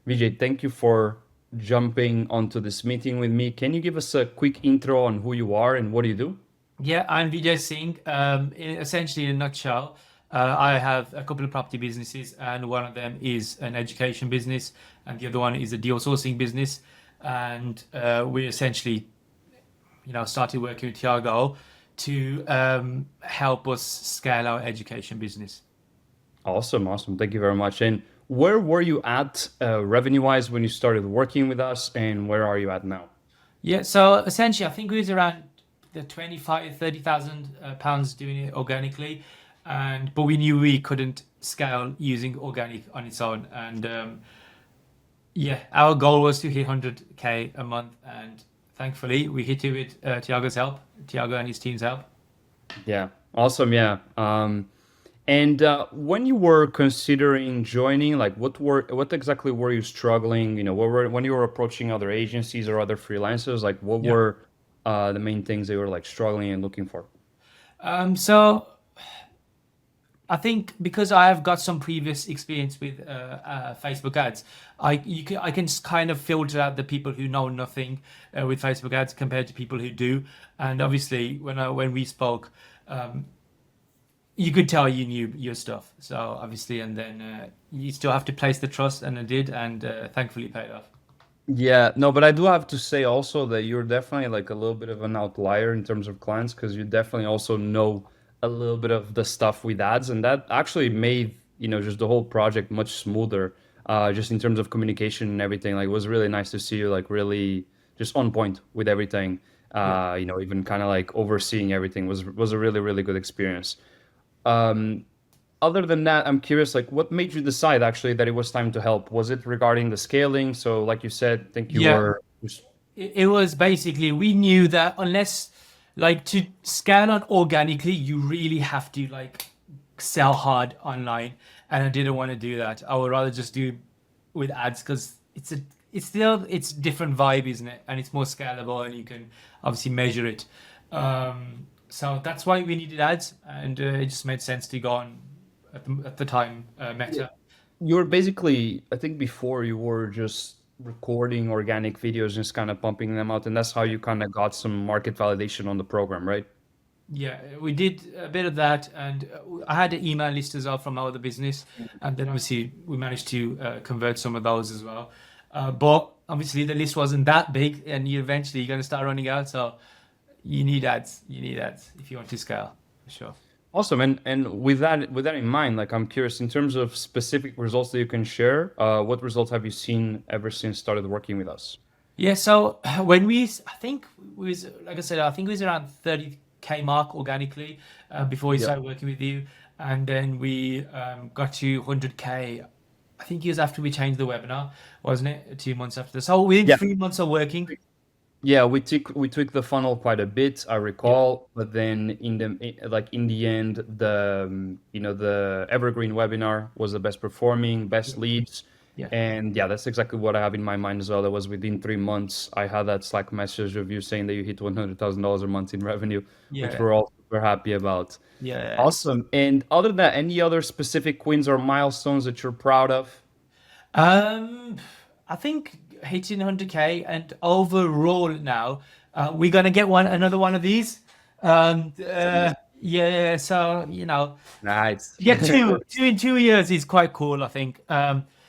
VJ, thank you for jumping onto this meeting with me. Can you give us a quick intro on who you are and what do you do? Yeah, I'm VJ Singh. Essentially, in a nutshell, I have a couple of property businesses, and one of them is an education business, and the other one is a deal sourcing business. And we essentially, started working with Tiago to help us scale our education business. Awesome, awesome. Thank you very much. And where were you at revenue-wise when you started working with us, and where are you at now? Yeah, so essentially, I think we was around the 25, 30,000 pounds doing it organically, and but we knew we couldn't scale using organic on its own, and yeah, our goal was to hit 100K a month, and thankfully we hit it with Tiago's help, Tiago and his team's help. Yeah, awesome. Yeah. And when you were considering joining, like what exactly were you struggling? When you were approaching other agencies or other freelancers, like what Yeah. were the main things they were like struggling and looking for? So I think because I have got some previous experience with Facebook ads, I can kind of filter out the people who know nothing with Facebook ads compared to people who do. And obviously, when we spoke, you could tell you knew your stuff. So obviously, and then you still have to place the trust, and I did, and thankfully it paid off. Yeah, no, but I do have to say also that you're definitely like a little bit of an outlier in terms of clients because you definitely also know a little bit of the stuff with ads, and that actually made, just the whole project much smoother, just in terms of communication and everything. Like it was really nice to see you like really just on point with everything. Yeah. Even kind of like overseeing everything was a really, really good experience. Um, Other than that, I'm curious, like, what made you decide actually that it was time to help? Was it regarding the scaling? So, like you said, I think you Yeah, were. it was basically we knew that unless like to scale on organically, you really have to like sell hard online, and I didn't want to do that. I would rather just do with ads because it's different vibe, isn't it? And it's more scalable, and you can obviously measure it. So that's why we needed ads, and it just made sense to go on at the time Meta. You were basically, I think before you were just recording organic videos, just kind of pumping them out, and that's how you kind of got some market validation on the program, right? Yeah, we did a bit of that, and I had an email list as well from our other business, and then obviously we managed to convert some of those as well. But obviously the list wasn't that big, and you eventually you're going to start running out, so you need ads. You need ads if you want to scale, for sure. Awesome. And with that in mind, like I'm curious in terms of specific results that you can share, what results have you seen ever since started working with us? Yeah, so I think we was like I said, I think it was around 30K mark organically before we Yeah. started working with you, and then we got to 100K. I think it was after we changed the webinar, wasn't it? 2 months after. So within Yeah. 3 months of working. Yeah, we tweaked the funnel quite a bit, I Yeah, recall, but then like in the end, the evergreen webinar was the best performing, best yeah, leads, yeah, and yeah, that's exactly what I have in my mind as well. That was within 3 months, I had that Slack message of you saying that you hit $100,000 a month in revenue, which yeah, we're all super happy about. yeah. Awesome. And other than that, any other specific wins or milestones that you're proud of? Um, I think hitting 100K, and overall now we're gonna get another one of these. Yeah, so Nice. to get two in 2 years is quite cool, I think.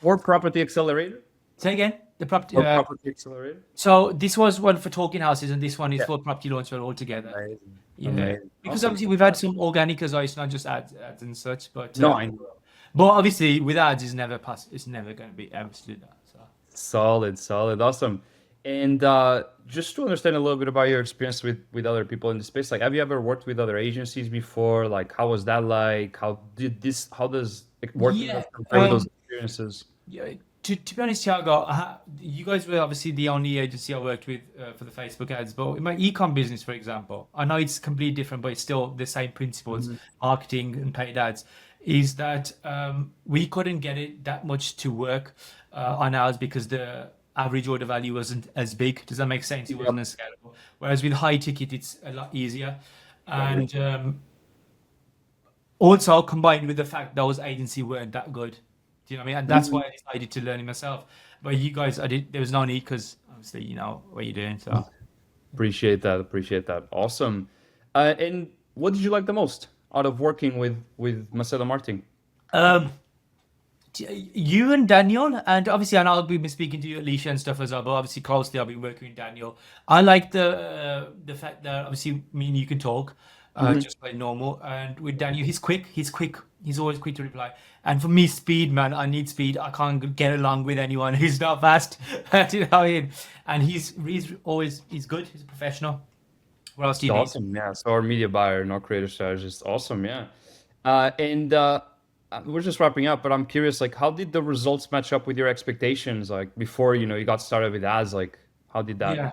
Or property accelerator? Say again, the property. Or property accelerator? So this was one for talking houses, and this one is Yeah. for property launch all together. Amazing. Yeah, Amazing. because Awesome. obviously we've had some organic as well. It's not just ads and such, but No, I know. obviously with ads, it's never going to be able to do that. So. Solid, solid, awesome. And just to understand a little bit about your experience with other people in the space, like have you ever worked with other agencies before? Like how was that like? How does like, working with us Yeah. compare with those experiences? Yeah. To be honest, Thiago, you guys were obviously the only agency I worked with for the Facebook ads. But in my ecom business, for example, I know it's completely different, but it's still the same principles, Mhm. marketing and paid ads. Is that we couldn't get it that much to work on ours because the average order value wasn't as big. Does that make sense? It Yep. wasn't as scalable. Whereas with high ticket, it's a lot easier. And also combined with the fact those agency weren't that good. Do you know what I mean? And that's Mhm. why I decided to learn it myself. But you guys, I did. There was no need because obviously you know what you're doing. So. Appreciate that. Appreciate that. Awesome. And what did you like the most out of working with Marcelo Martin? Um, you and Daniel, and obviously, I know I'll be speaking to you, Alicia, and stuff as well. But obviously, closely, I'll be working with Daniel. I like the fact that obviously me and you can talk, Mhm. just like normal. And with Daniel, he's quick. He's quick. He's always quick to reply. And for me, speed, man, I need speed. I can't get along with anyone who's not fast. Do you know what I mean? And he's always he's good. He's a professional. What else do you need? Awesome. Yeah. So our media buyer and our creator strategist. Awesome. Yeah. And we're just wrapping up, but I'm curious, like, how did the results match up with your expectations? Like before, you got started with ads, like how did that Yeah.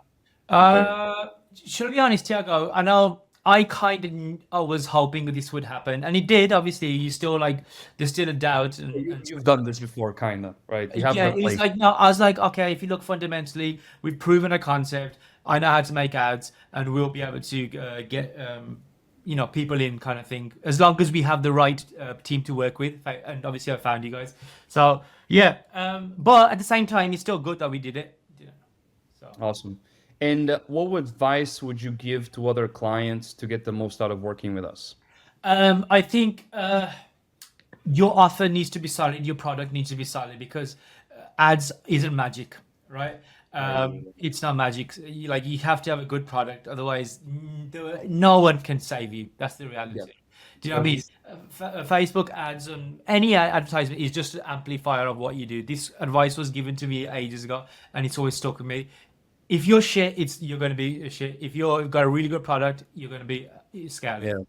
compare? Uh, should I be honest, Tiago? I know I kind of I was hoping this would happen, and it did. Obviously, you still like there's still a doubt and You've stuff. done this before, kind of, right? You have Yeah, the it was play. like no, I was like, okay, if you look fundamentally, we've proven a concept. I know how to make ads, and we'll be able to get people in kind of thing as long as we have the right team to work with. And obviously, I found you guys. So yeah, but at the same time, it's still good that we did it. You know, so. Awesome. And what advice would you give to other clients to get the most out of working with us? I think your offer needs to be solid, your product needs to be solid because ads isn't magic, right? I agree with It's not magic. You have to have a good product, otherwise, no one can save you. That's the that. reality. Do you know what I Yep. mean? Facebook ads and any advertisement is just an amplifier of what you do. This advice was given to me ages ago, and it's always stuck with me. If you're shit, you're going to be shit. If you've got a really good product, you're going to be Yeah. scaling.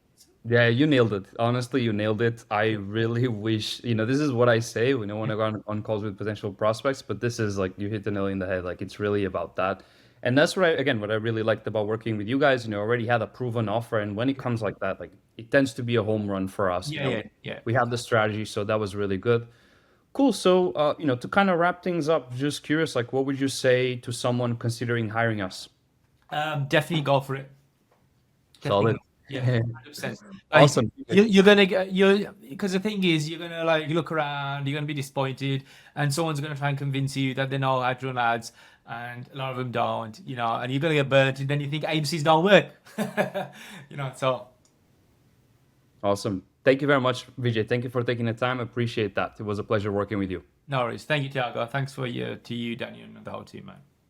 Yeah, you nailed it. Honestly, you nailed it. I really wish, this is what I say when I want to go on calls with potential prospects, but this is like you hit the nail in the head. Like it's really about that. And that's what I really liked about working with you guys, already had a proven offer. And when it comes like that, like it tends to be a home run for us. Yeah, yeah, yeah. We have the strategy, so that was really good. Cool. So, to kind of wrap things up, just curious, like what would you say to someone considering hiring us? Definitely go for it. Definitely Solid. go. Yeah, 100%. Like Awesome. you're gonna get you because the thing is you're gonna like look around, you're gonna be disappointed, and someone's gonna try and convince you that they know how to run ads, and a lot of them don't, and you're gonna get burnt, and then you think agencies don't work, So Awesome. Thank you very much, VJ. Thank you for taking the time. I appreciate that. It was a pleasure working with you. no worries. Thank you, Tiago. Thanks to you, Daniel, and the whole team, man.